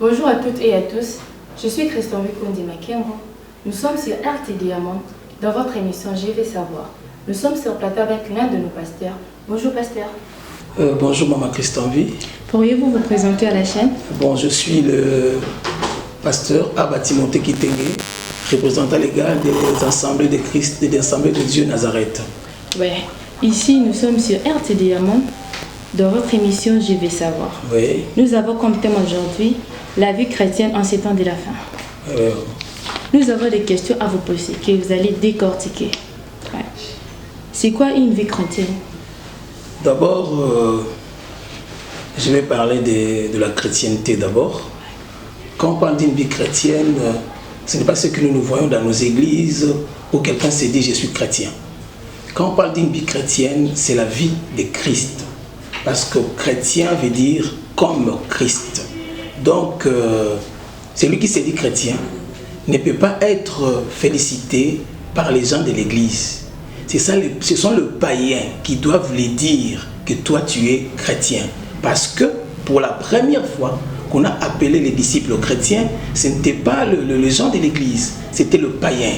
Bonjour à toutes et à tous, je suis Christophe Kondi Makengo. Nous sommes sur RT Diamond dans votre émission Je vais savoir. Nous sommes sur plateau avec l'un de nos pasteurs. Bonjour pasteur. Bonjour Maman Christophe. Pourriez-vous vous présenter à la chaîne? Bon, je suis le pasteur Abba Timothée Kitenge, représentant légal des assemblées de Christ et des assemblées de Dieu Nazareth. Ouais, ici nous sommes sur RT Diamond dans votre émission Je vais savoir. Oui. Nous avons comme thème aujourd'hui la vie chrétienne en ces temps de la fin. Nous avons des questions à vous poser que vous allez décortiquer. Ouais. C'est quoi une vie chrétienne? D'abord, je vais parler de la chrétienté d'abord. Quand on parle d'une vie chrétienne, ce n'est pas ce que nous voyons dans nos églises où quelqu'un se dit je suis chrétien. Quand on parle d'une vie chrétienne, c'est la vie de Christ. Parce que chrétien veut dire comme Christ. Donc, celui qui se dit chrétien ne peut pas être félicité par les gens de l'église. Ce sont les païens qui doivent lui dire que toi tu es chrétien. Parce que pour la première fois qu'on a appelé les disciples chrétiens, ce n'était pas les gens de l'église, c'était le païen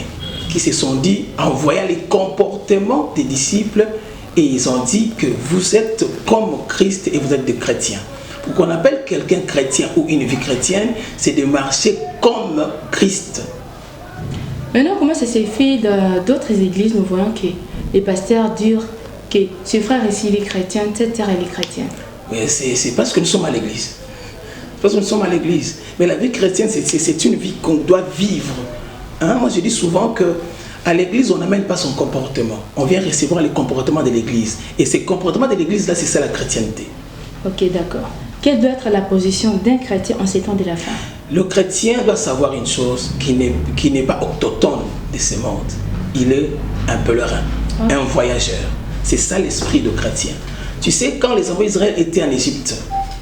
qui se sont dit, en voyant les comportements des disciples, et ils ont dit que vous êtes comme Christ et vous êtes des chrétiens. Pour qu'on appelle quelqu'un chrétien ou une vie chrétienne, c'est de marcher comme Christ. Maintenant, comment ça s'est fait dans d'autres églises? Nous voyons que les pasteurs disent que ce frère ici il est chrétien, cette sœur elle est chrétienne. Oui, c'est parce que nous sommes à l'église. Parce que nous sommes à l'église. Mais la vie chrétienne, c'est une vie qu'on doit vivre. Hein? Moi, je dis souvent que à l'église, on n'amène pas son comportement. On vient recevoir les comportements de l'église. Et ces comportements de l'église, là, c'est ça la chrétienté. Ok, d'accord. Quelle doit être la position d'un chrétien en ces temps de la fin? Le chrétien doit savoir une chose qui n'est pas autochtone de ce monde. Il est un pèlerin, un voyageur. C'est ça l'esprit de chrétien. Tu sais, quand les enfants d'Israël étaient en Égypte,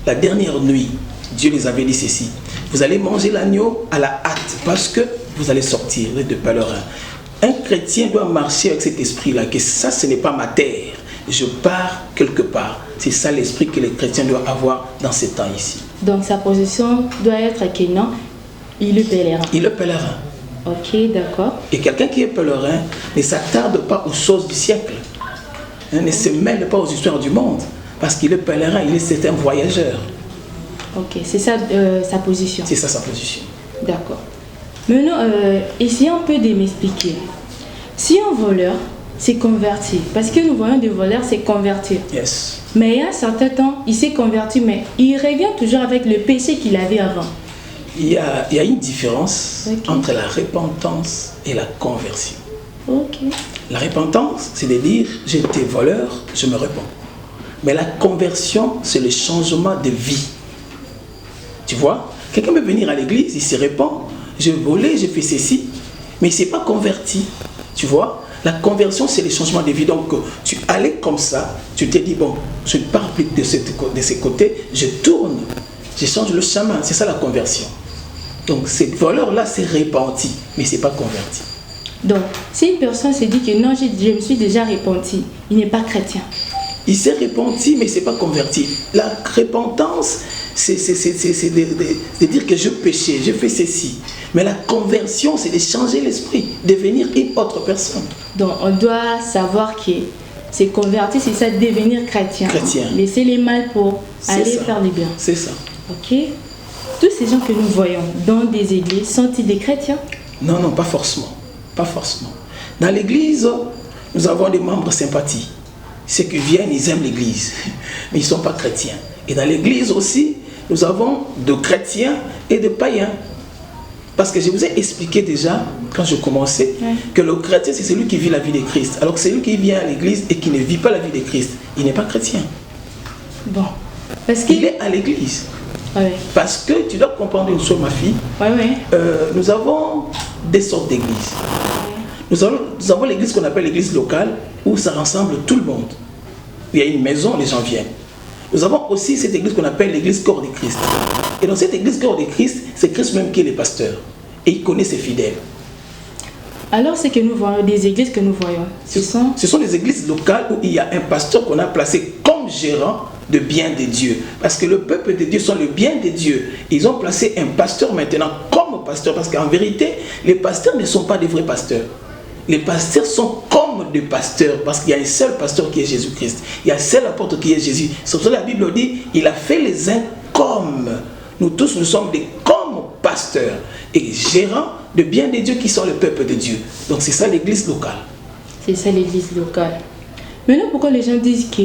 la dernière nuit, Dieu les avait dit ceci. Vous allez manger l'agneau à la hâte parce que vous allez sortir de pèlerins. Un chrétien doit marcher avec cet esprit-là, que ça, ce n'est pas ma terre. Je pars quelque part. C'est ça l'esprit que les chrétiens doivent avoir dans ces temps ici. Donc sa position doit être que non, il est pèlerin. Il est pèlerin. Ok, d'accord. Et quelqu'un qui est pèlerin ne s'attarde pas aux choses du siècle. Ne se mêle pas aux histoires du monde. Parce qu'il est pèlerin, c'est un voyageur. Ok, c'est ça sa position. C'est ça sa position. D'accord. Maintenant, essayons un peu de m'expliquer. Si un voleur s'est converti, parce que nous voyons des voleurs s'est convertir. Yes. Mais il y a un certain temps, il s'est converti, mais il revient toujours avec le péché qu'il avait avant. Il y a une différence entre la repentance et la conversion. Ok. La repentance, c'est de dire, j'étais voleur, je me repens. Mais la conversion, c'est le changement de vie. Tu vois, quelqu'un peut venir à l'église, il se repent, j'ai volé, j'ai fait ceci, mais il ne s'est pas converti. Tu vois, la conversion, c'est le changement de vie. Donc, tu allais comme ça, tu t'es dit, bon, je ne pars plus de ce côté, je tourne, je change le chemin. C'est ça la conversion. Donc, ce voleur-là s'est repenti, mais il ne s'est pas converti. Donc, si une personne se dit que non, je me suis déjà repenti, il n'est pas chrétien. Il s'est repenti, mais il ne s'est pas converti. La repentance, c'est de dire que je péchais, je fais ceci. Mais la conversion, c'est de changer l'esprit, devenir une autre personne. Donc, on doit savoir que c'est converti, c'est ça, devenir chrétien. Chrétien. Laisser les mal pour aller faire le bien. C'est ça. Ok. Tous ces gens que nous voyons dans des églises sont-ils des chrétiens? Non, non, pas forcément. Pas forcément. Dans l'église, nous avons des membres sympathiques. Ceux qui viennent, ils aiment l'église, mais ils ne sont pas chrétiens. Et dans l'église aussi, nous avons de chrétiens et de païens. Parce que je vous ai expliqué déjà, quand je commençais, que le chrétien, c'est celui qui vit la vie de Christ. Alors que celui qui vient à l'église et qui ne vit pas la vie de Christ, il n'est pas chrétien. Bon. Parce qu'il est à l'église. Ouais. Parce que tu dois comprendre une chose, ma fille. Nous avons des sortes d'églises. Nous avons l'église qu'on appelle l'église locale, où ça rassemble tout le monde. Il y a une maison, les gens viennent. Nous avons aussi cette église qu'on appelle l'église corps de Christ. Et dans cette église corps de Christ, c'est Christ même qui est le pasteur. Et il connaît ses fidèles. Alors, c'est que nous voyons, des églises que nous voyons, ce sont des églises locales où il y a un pasteur qu'on a placé comme gérant de bien de Dieu. Parce que le peuple de Dieu sont le bien de Dieu. Ils ont placé un pasteur maintenant comme pasteur. Parce qu'en vérité, les pasteurs ne sont pas des vrais pasteurs. Les pasteurs sont comme des pasteurs. Parce qu'il y a un seul pasteur qui est Jésus-Christ. Il y a un seul apôtre qui est Jésus. C'est pour ça que la Bible dit, il a fait les uns comme. Nous tous, nous sommes des comme pasteurs. Et gérants de bien de Dieu qui sont le peuple de Dieu. Donc c'est ça l'église locale. C'est ça l'église locale. Maintenant, pourquoi les gens disent que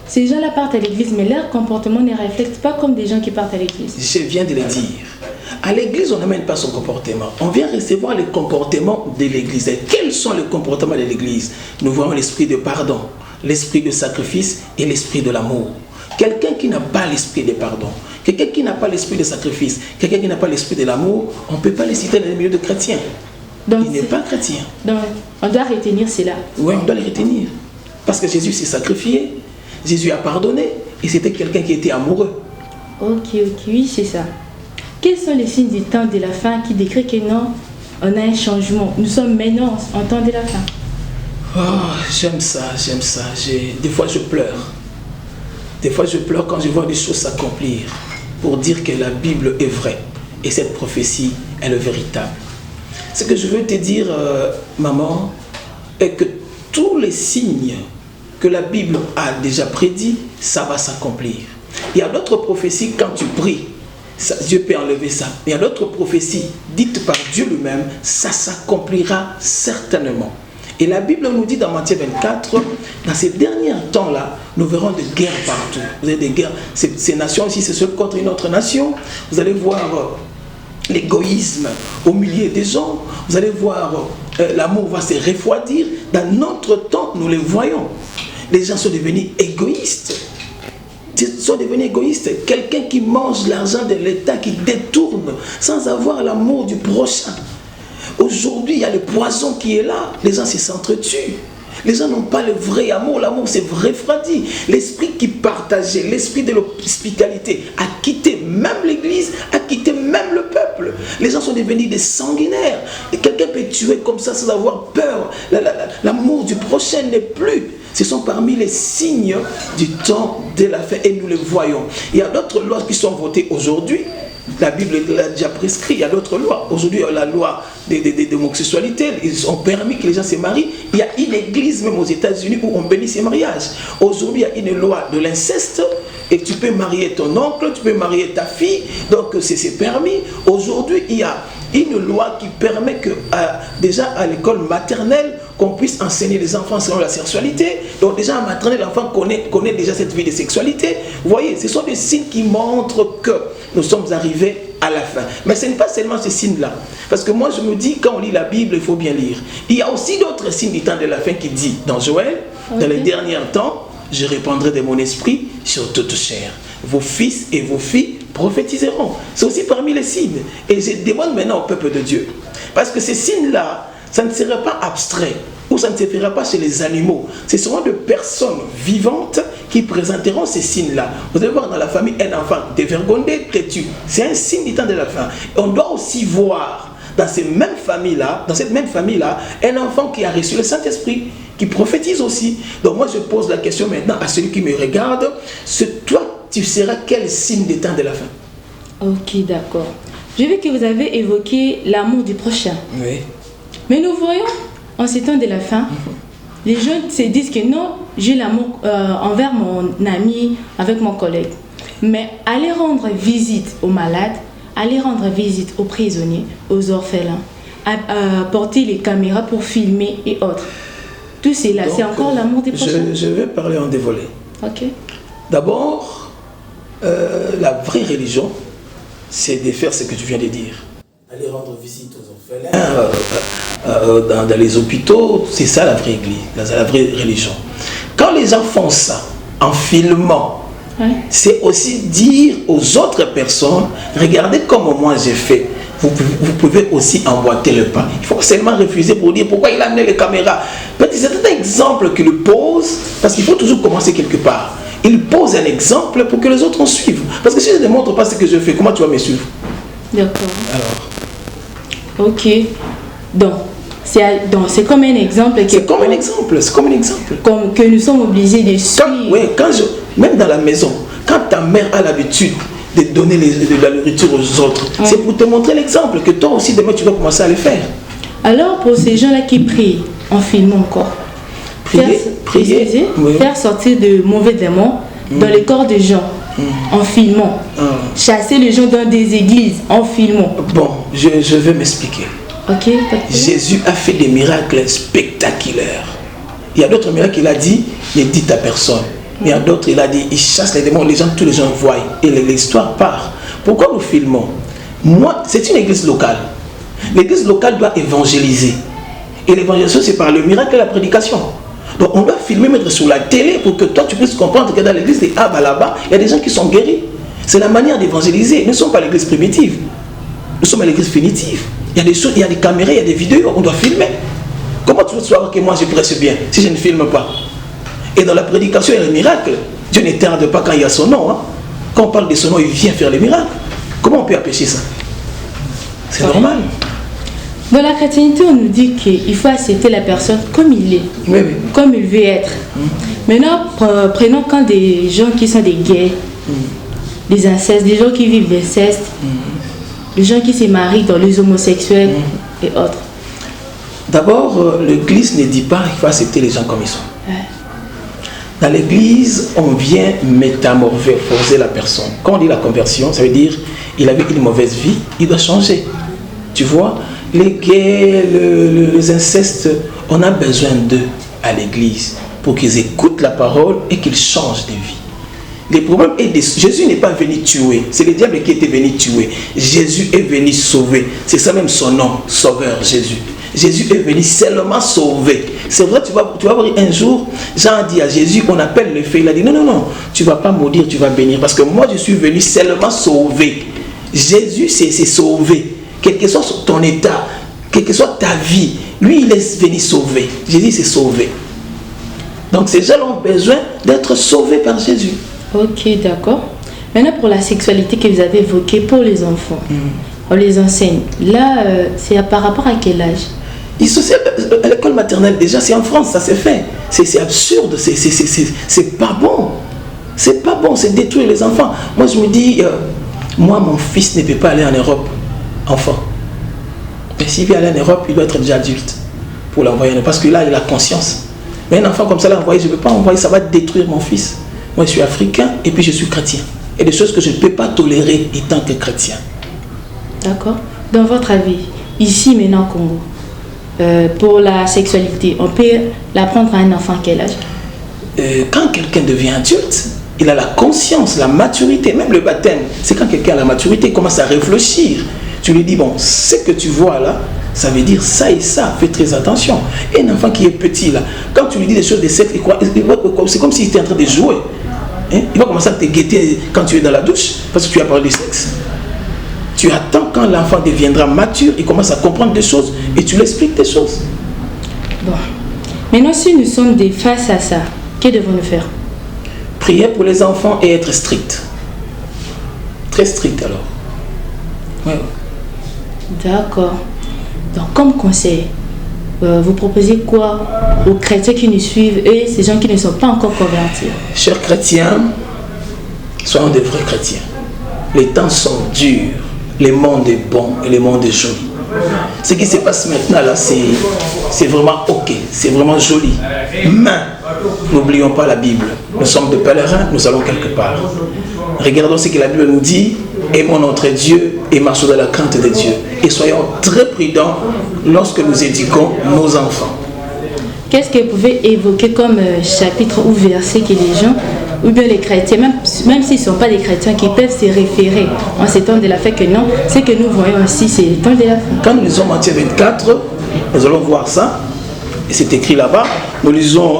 ces gens-là partent à l'église, mais leur comportement ne reflète pas comme des gens qui partent à l'église? Je viens de le dire. À l'église, on n'amène pas son comportement. On vient recevoir les comportements de l'église. Et quels sont les comportements de l'église? Nous voyons l'esprit de pardon, l'esprit de sacrifice et l'esprit de l'amour. Quelqu'un qui n'a pas l'esprit de pardon, quelqu'un qui n'a pas l'esprit de sacrifice, quelqu'un qui n'a pas l'esprit de l'amour, on ne peut pas les citer dans les milieux de chrétiens. Donc, il n'est pas chrétien. Donc, on doit retenir cela. Oui, on doit les retenir. Parce que Jésus s'est sacrifié, Jésus a pardonné, et c'était quelqu'un qui était amoureux. Ok, oui, c'est ça. Quels sont les signes du temps de la fin qui décrit que non, on a un changement? Nous sommes maintenant en temps de la fin. Oh, j'aime ça, j'aime ça. Des fois, je pleure. Des fois, je pleure quand je vois des choses s'accomplir pour dire que la Bible est vraie. Et cette prophétie est le véritable. Ce que je veux te dire, maman, est que tous les signes que la Bible a déjà prédits, ça va s'accomplir. Il y a d'autres prophéties, quand tu pries, Dieu peut enlever ça. Il y a d'autres prophéties dites par Dieu lui-même, ça s'accomplira certainement. Et la Bible nous dit dans Matthieu 24, dans ces derniers temps-là, nous verrons des guerres partout. Vous avez des guerres, ces nations ici, c'est seul contre une autre nation. Vous allez voir l'égoïsme au milieu des gens. Vous allez voir l'amour va se refroidir. Dans notre temps, nous les voyons. Les gens sont devenus égoïstes. Ils sont devenus égoïstes. Quelqu'un qui mange l'argent de l'État, qui détourne sans avoir l'amour du prochain. Aujourd'hui, il y a le poison qui est là. Les gens s'entretuent. Les gens n'ont pas le vrai amour. L'amour s'est refroidi. L'esprit qui partageait, l'esprit de l'hospitalité a quitté même l'église, a quitté même le peuple. Les gens sont devenus des sanguinaires. Et quelqu'un peut tuer comme ça sans avoir peur. L'amour du prochain n'est plus. Ce sont parmi les signes du temps de la fin et nous les voyons. Il y a d'autres lois qui sont votées aujourd'hui. La Bible l'a déjà prescrit, il y a d'autres lois. Aujourd'hui, la loi de l'homosexualité, ils ont permis que les gens se marient. Il y a une église même aux États-Unis où on bénit ces mariages. Aujourd'hui, il y a une loi de l'inceste et tu peux marier ton oncle, tu peux marier ta fille, donc c'est permis. Aujourd'hui, il y a une loi qui permet que déjà à l'école maternelle, qu'on puisse enseigner les enfants selon la sexualité. Donc déjà en maternelle, l'enfant connaît déjà cette vie de sexualité. Vous voyez, ce sont des signes qui montrent que nous sommes arrivés à la fin. Mais ce n'est pas seulement ces signes-là. Parce que moi, je me dis, quand on lit la Bible, il faut bien lire. Il y a aussi d'autres signes du temps de la fin qui dit, dans Joël, dans les derniers temps, je répandrai de mon esprit sur toute chair. Vos fils et vos filles prophétiseront. C'est aussi parmi les signes. Et je demande maintenant au peuple de Dieu. Parce que ces signes-là, ça ne sera pas abstrait ou ça ne se fera pas chez les animaux. Ce seront de personnes vivantes qui présenteront ces signes-là. Vous allez voir dans la famille un enfant dévergondé, têtu. C'est un signe du temps de la fin. Et on doit aussi voir dans cette même famille-là, un enfant qui a reçu le Saint-Esprit, qui prophétise aussi. Donc moi je pose la question maintenant à celui qui me regarde. Toi, tu seras quel signe des temps de la fin? Ok, d'accord. J'ai vu que vous avez évoqué l'amour du prochain. Oui. Mais nous voyons, en ces temps de la fin, les gens se disent que non, j'ai l'amour envers mon ami, avec mon collègue. Mais aller rendre visite aux malades, aller rendre visite aux prisonniers, aux orphelins, porter les caméras pour filmer et autres. Tout cela, c'est encore l'amour des prochains. Je vais parler en dévolé. Ok. D'abord, la vraie religion, c'est de faire ce que tu viens de dire. Aller rendre visite aux orphelins, dans les hôpitaux, c'est ça la vraie église, la vraie religion. Quand les gens font ça, en filmant, c'est aussi dire aux autres personnes, regardez comme moi j'ai fait. Vous pouvez aussi emboîter le pas. Il faut seulement refuser pour dire pourquoi il a amené les caméras. C'est un exemple qu'il pose, parce qu'il faut toujours commencer quelque part. Il pose un exemple pour que les autres en suivent. Parce que si je ne montre pas ce que je fais, comment tu vas me suivre? D'accord. Alors. Ok. Donc, c'est comme un exemple. C'est comme un exemple, c'est comme un exemple. Comme que nous sommes obligés de suivre. Même dans la maison, quand ta mère a l'habitude de donner de la nourriture aux autres, c'est pour te montrer l'exemple que toi aussi demain tu dois commencer à le faire. Alors pour ces gens-là qui prient en filmant encore, faire sortir de mauvais démons dans les corps des gens en filmant, chasser les gens dans des églises en filmant. Bon, je vais m'expliquer. Ok. Jésus a fait des miracles spectaculaires. Il y a d'autres miracles qu'il a dit, ne dites à personne. Il y a d'autres, il a dit, il chasse les démons, tous les gens voient et l'histoire part. Pourquoi nous filmons? Moi, c'est une église locale. L'église locale doit évangéliser. Et l'évangélisation, c'est par le miracle et la prédication. Donc on doit filmer, mettre sur la télé pour que toi tu puisses comprendre que dans l'église des Abba là-bas, il y a des gens qui sont guéris. C'est la manière d'évangéliser. Nous ne sommes pas l'église primitive. Nous sommes à l'église finitive. Il y a des choses, il y a des caméras, il y a des vidéos, on doit filmer. Comment tu veux savoir que moi je prêche bien si je ne filme pas? Et dans la prédication, il y a le miracle. Dieu ne tarde pas quand il y a son nom. Hein. Quand on parle de son nom, il vient faire les miracles. Comment on peut empêcher ça? C'est normal. Dans la chrétienté, on nous dit qu'il faut accepter la personne comme il est, comme il veut être. Maintenant, prenons quand des gens qui sont des gays, des incestes, des gens qui vivent l'inceste, des gens qui se marient dans les homosexuels et autres. D'abord, l'église ne dit pas qu'il faut accepter les gens comme ils sont. Dans l'église, on vient métamorphoser la personne. Quand on dit la conversion, ça veut dire il avait une mauvaise vie, il doit changer. Tu vois, les gays, les incestes, on a besoin d'eux à l'église pour qu'ils écoutent la parole et qu'ils changent de vie. Le problème est que Jésus n'est pas venu tuer, c'est le diable qui était venu tuer. Jésus est venu sauver, c'est ça même son nom, Sauveur Jésus. Jésus est venu seulement sauver. C'est vrai, tu vas voir un jour, Jean a dit à Jésus, on appelle le fait, il a dit non, tu ne vas pas maudire, tu vas bénir, parce que moi je suis venu seulement sauver. Jésus c'est sauver. Quel que soit ton état, quelle que soit ta vie, lui il est venu sauver. Jésus c'est sauver. Donc ces gens ont besoin d'être sauvés par Jésus. Ok, d'accord. Maintenant pour la sexualité que vous avez évoquée pour les enfants, on les enseigne. Là, c'est par rapport à quel âge? À l'école maternelle déjà, c'est en France, ça s'est fait. C'est absurde, c'est pas bon. C'est pas bon, c'est détruire les enfants. Moi je me dis, moi mon fils ne peut pas aller en Europe. Enfant. Mais s'il vient aller en Europe, il doit être déjà adulte pour l'envoyer. Parce que là, il a conscience. Mais un enfant comme ça, l'envoyer, je ne peux pas envoyer, ça va détruire mon fils. Moi, je suis africain et puis je suis chrétien. Et des choses que je ne peux pas tolérer étant que chrétien. D'accord. Dans votre avis, ici maintenant au Congo, pour la sexualité, on peut l'apprendre à un enfant à quel âge? Quand quelqu'un devient adulte, il a la conscience, la maturité, même le baptême. C'est quand quelqu'un a la maturité, il commence à réfléchir. Tu lui dis, bon, ce que tu vois là, ça veut dire ça et ça, fais très attention. Et un enfant qui est petit là, quand tu lui dis des choses de sexe, c'est comme s'il était en train de jouer. Hein? Il va commencer à te guetter quand tu es dans la douche, parce que tu as parlé de sexe. Tu attends quand l'enfant deviendra mature, il commence à comprendre des choses, et tu lui expliques des choses. Bon. Maintenant, si nous sommes face à ça, que devons-nous faire? Prier pour les enfants et être strict. Très strict alors. Ouais. D'accord. Donc, comme conseil, vous proposez quoi aux chrétiens qui nous suivent et ces gens qui ne sont pas encore convertis? Chers chrétiens, soyons des vrais chrétiens. Les temps sont durs, le monde est bon et le monde est joli. Ce qui se passe maintenant là, c'est vraiment ok, c'est vraiment joli. Mais n'oublions pas la Bible. Nous sommes des pèlerins, nous allons quelque part. Regardons ce que la Bible nous dit. Aimons notre Dieu et marchons dans la crainte de Dieu. Et soyons très prudents lorsque nous éduquons nos enfants. Qu'est-ce que vous pouvez évoquer comme chapitre ou verset que les gens, ou bien les chrétiens, même s'ils ne sont pas des chrétiens, qui peuvent se référer en ces temps de la fin que non, ce que nous voyons aussi, c'est les temps de la fin. Quand nous lisons Matthieu 24, nous allons voir ça. Et c'est écrit là-bas. Nous lisons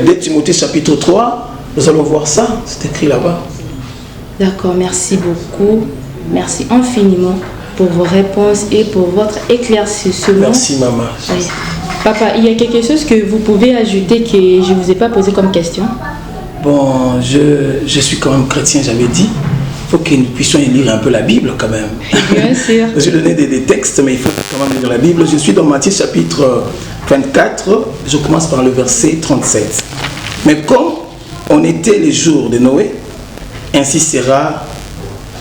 2 Timothée chapitre 3. Nous allons voir ça. C'est écrit là-bas. D'accord, merci beaucoup. Merci infiniment pour vos réponses et pour votre éclaircissement. Merci, maman. Oui. Papa, il y a quelque chose que vous pouvez ajouter que je ne vous ai pas posé comme question? Bon, je suis quand même chrétien, j'avais dit. faut que nous puissions lire un peu la Bible quand même. Bien sûr. Je vais donner des textes, mais il faut quand même lire la Bible. Je suis dans Matthieu chapitre 24, je commence par le verset 37. Mais comme on était les jours de Noé, ainsi sera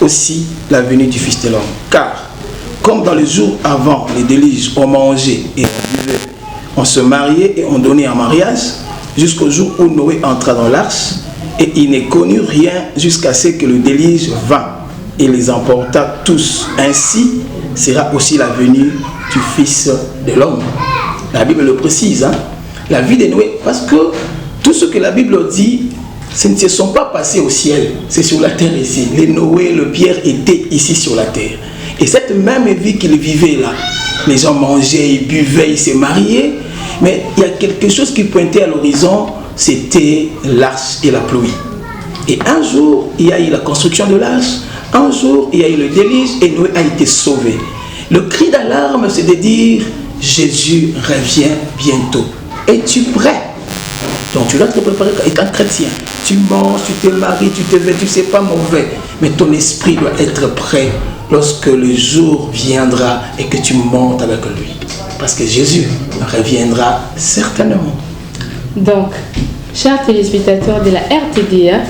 aussi la venue du Fils de l'homme. Car, comme dans les jours avant les déluges, on mangeait et on buvait, on se mariait et on donnait en mariage, jusqu'au jour où Noé entra dans l'arche, et il ne connut rien jusqu'à ce que le déluge vint et les emporta tous. Ainsi sera aussi la venue du Fils de l'homme. La Bible le précise, hein? La vie de Noé, parce que tout ce que la Bible dit, ce ne se sont pas passés au ciel, c'est sur la terre ici. Les Noé, le Pierre étaient ici sur la terre. Et cette même vie qu'ils vivaient là, les gens mangeaient, ils buvaient, ils se mariaient, mais il y a quelque chose qui pointait à l'horizon, c'était l'arche et la pluie. Et un jour, il y a eu la construction de l'arche, un jour, il y a eu le déluge et Noé a été sauvé. Le cri d'alarme, c'est de dire, Jésus revient bientôt. Es-tu prêt? Donc tu dois te préparer étant chrétien. Tu manges, tu te maries, tu te vêts, tu ne sais pas mauvais. Mais ton esprit doit être prêt lorsque le jour viendra et que tu montes avec lui. Parce que Jésus reviendra certainement. Donc, chers téléspectateurs de la RTDA,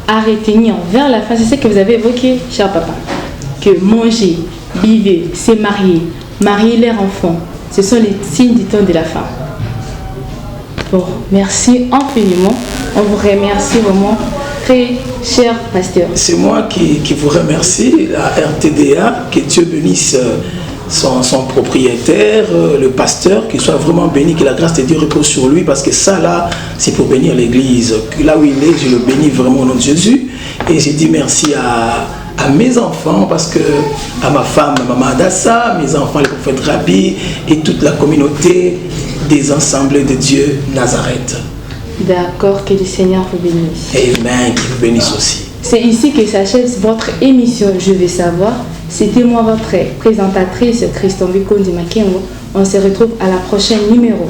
à retenir vers la fin, c'est ce que vous avez évoqué, cher papa, que manger, vivre, se marier, marier leurs enfants, ce sont les signes du temps de la fin. Bon, merci infiniment. On vous remercie vraiment, très cher pasteur. C'est moi qui vous remercie, la RTDA, que Dieu bénisse son propriétaire, le pasteur, qu'il soit vraiment béni, que la grâce de Dieu repose sur lui, parce que ça là, c'est pour bénir l'église. Là où il est, je le bénis vraiment au nom de Jésus. Et j'ai dit merci à mes enfants, parce que à ma femme, maman Adassa, mes enfants, le prophète Rabbi, et toute la communauté des Assemblées de Dieu Nazareth. D'accord, que le Seigneur vous bénisse. Amen, qu'il vous bénisse aussi. C'est ici que s'achève votre émission Je veux savoir. C'était moi, votre présentatrice, Christophe Bikondi Makengo. On se retrouve à la prochaine numéro.